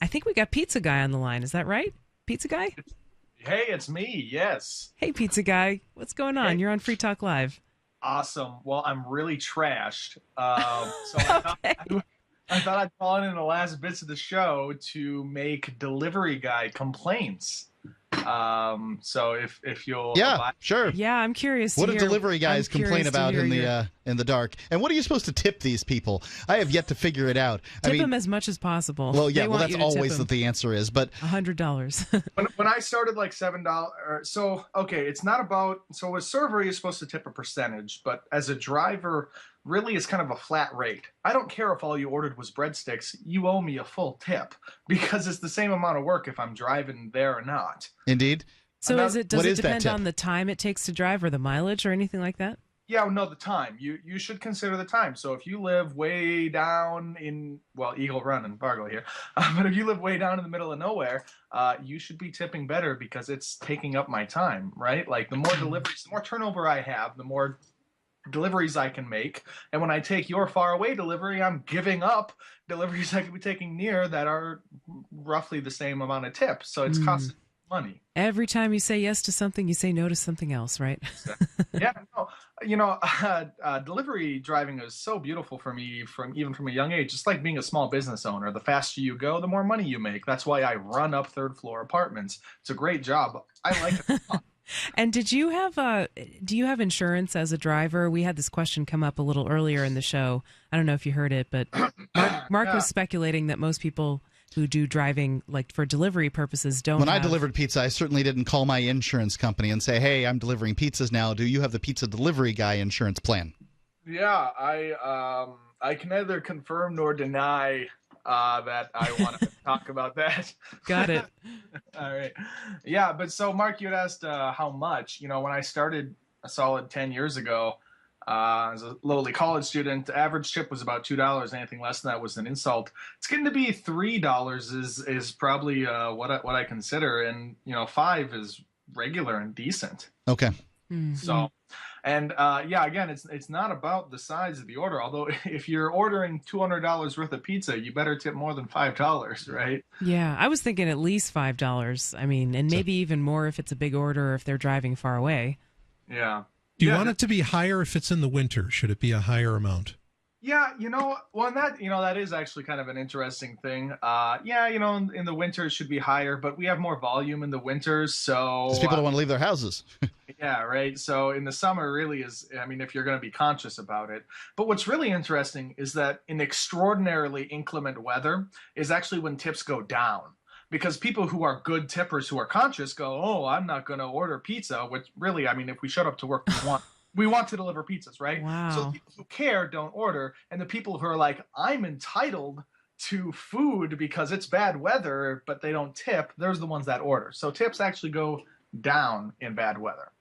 I think we got Pizza Guy on the line. Is that right? Pizza Guy? Hey, it's me. Yes. Hey, Pizza Guy. What's going on? Hey, You're on Free Talk Live. awesome. Well, I'm really trashed. So Okay. I thought I'd call in the last bits of the show to make delivery guy complaints. So if you'll Yeah, abide. sure. Yeah, I'm curious to What do hear. delivery I'm guys complain curious to about hear in the dark? And what are you supposed to tip these people? I have yet to figure it out. Tip them as much as possible. well, yeah, They well, want that's you to tip always them the answer is. But $100. When I started like $7, so okay, it's not about so a server you're supposed to tip a percentage, but as a driver, really it's kind of a flat rate. I don't care if all you ordered was breadsticks, you owe me a full tip because it's the same amount of work if I'm driving there or not. indeed, So About- is it? Does what it is that depend tip? on the time it takes to drive or the mileage or anything like that? Yeah, no, the time. You should consider the time. So if you live way down in Eagle Run and Fargo here, but if you live way down in the middle of nowhere, you should be tipping better because it's taking up my time, right? Like the more deliveries, the more turnover I have, the more deliveries I can make. And when I take your far away delivery, I'm giving up deliveries I could be taking near that are roughly the same amount of tip. So it's costing money. Every time you say yes to something, you say no to something else, right? Yeah, no, delivery driving is so beautiful for me from a young age. Just like being a small business owner, the faster you go, the more money you make. That's why I run up third floor apartments. It's a great job. I like it a lot. And do you have insurance as a driver? We had this question come up a little earlier in the show. I don't know if you heard it, but Mark Yeah. was speculating that most people who do driving like for delivery purposes don't when I have- delivered pizza, I certainly didn't call my insurance company and say, "Hey, I'm delivering pizzas now. Do you have the pizza delivery guy insurance plan?" Yeah, I can neither confirm nor deny that I want to talk about that. Got it. All right. Yeah, but so Mark, you had asked how much. When I started a solid 10 years ago, as a lowly college student, the average tip was about $2. Anything less than that was an insult. It's getting to be $3 is probably what I consider, and $5 is regular and decent. Okay. So, and yeah, again, it's not about the size of the order. Although if you're ordering $200 worth of pizza, you better tip more than $5, right? Yeah, I was thinking at least $5. I mean, and maybe even more if it's a big order or if they're driving far away. Yeah. Do you Yeah, want it to be higher if it's in the winter? Should it be a higher amount? Yeah, well, that is actually kind of an interesting thing. Yeah, in the winter it should be higher, but we have more volume in the winters, so Because people don't want to leave their houses. yeah, right. So in the summer, really if you're going to be conscious about it. But what's really interesting is that in extraordinarily inclement weather is actually when tips go down. Because people who are good tippers who are conscious go, oh, I'm not going to order pizza, which really, if we showed up to work, we want to deliver pizzas, right? Wow. So the people who care don't order, and the people who are like, I'm entitled to food because it's bad weather, but they don't tip, there's the ones that order. So tips actually go down in bad weather.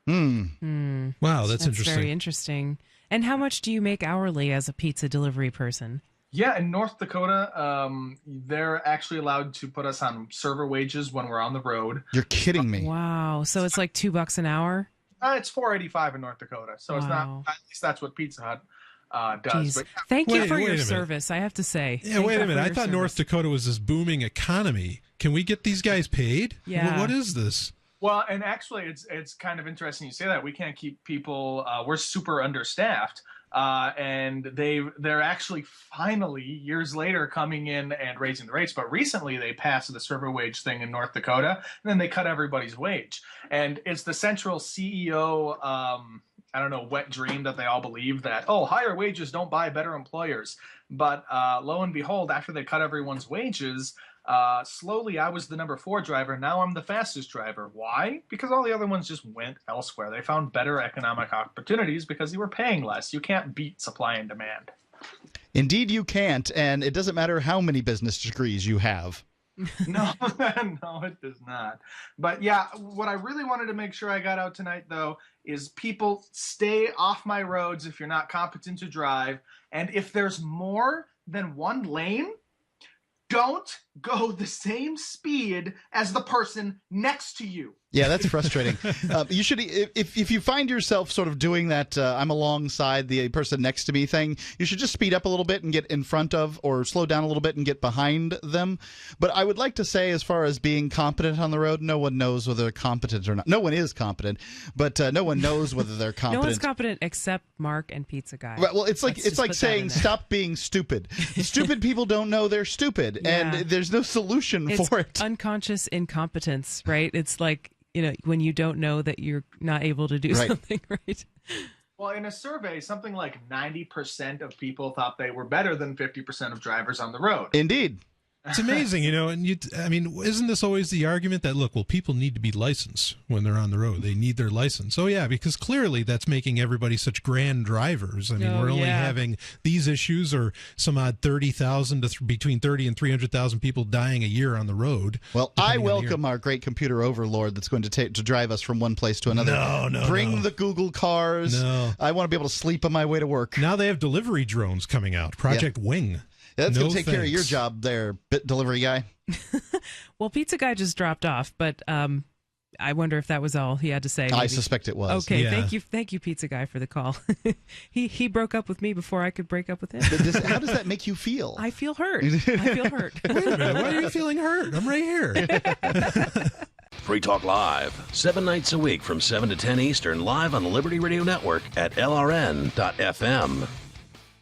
Wow, that's interesting. Very interesting. And how much do you make hourly as a pizza delivery person? Yeah, in North Dakota, they're actually allowed to put us on server wages when we're on the road. You're kidding me. Wow. So it's like $2 an hour? It's $4.85 in North Dakota, so it's not. Wow. At least that's what Pizza Hut does. Jeez. But yeah, Thank you Wait- for wait a your minute. service, I have to say. Yeah, Thank wait you a for minute. I your thought North service. Dakota was this booming economy. Can we get these guys paid? Yeah. What is this? well, and actually, it's kind of interesting you say that. We can't keep people. We're super understaffed. And they're actually finally years later coming in and raising the rates. But recently they passed the server wage thing in North Dakota, and then they cut everybody's wage. And it's the central CEO, wet dream that they all believe that, oh, higher wages don't buy better employers. But lo and behold, after they cut everyone's wages, slowly I was the number 4 driver. Now I'm the fastest driver. Why? Because all the other ones just went elsewhere. They found better economic opportunities because you were paying less. You can't beat supply and demand. Indeed, you can't, and it doesn't matter how many business degrees you have. No, no, it does not. But yeah, what I really wanted to make sure I got out tonight, though, is people stay off my roads if you're not competent to drive. And if there's more than one lane, don't go the same speed as the person next to you. Yeah, that's frustrating. You should, if you find yourself sort of doing that I'm alongside the person next to me thing, you should just speed up a little bit and get in front of, or slow down a little bit and get behind them. But I would like to say, as far as being competent on the road, no one knows whether they're competent or not. No one is competent, but no one knows whether they're competent. No one's competent except Mark and Pizza Guy. Right, well, it's like saying stop being stupid. Stupid people don't know they're stupid, and there's no solution for it. Unconscious incompetence, right? It's like, when you don't know that you're not able to do something, right? Well, in a survey, something like 90% of people thought they were better than 50% of drivers on the road. Indeed. It's amazing, and isn't this always the argument that, look, well, people need to be licensed when they're on the road. They need their license. Oh, yeah, because clearly that's making everybody such grand drivers. I mean, we're only having these issues, or some odd 30,000 to between 30 and 300,000 people dying a year on the road. Well, I welcome our great computer overlord that's going to drive us from one place to another. Bring the Google cars. No. I want to be able to sleep on my way to work. Now they have delivery drones coming out. Project Wing. That's going to take care of your job there, delivery guy. Well, Pizza Guy just dropped off, but I wonder if that was all he had to say. Maybe. I suspect it was. Okay, thank you, Pizza Guy, for the call. He broke up with me before I could break up with him. How does that make you feel? I feel hurt. Wait a minute, why are you feeling hurt? I'm right here. Free Talk Live, 7 nights a week from 7 to 10 Eastern, live on the Liberty Radio Network at LRN.FM.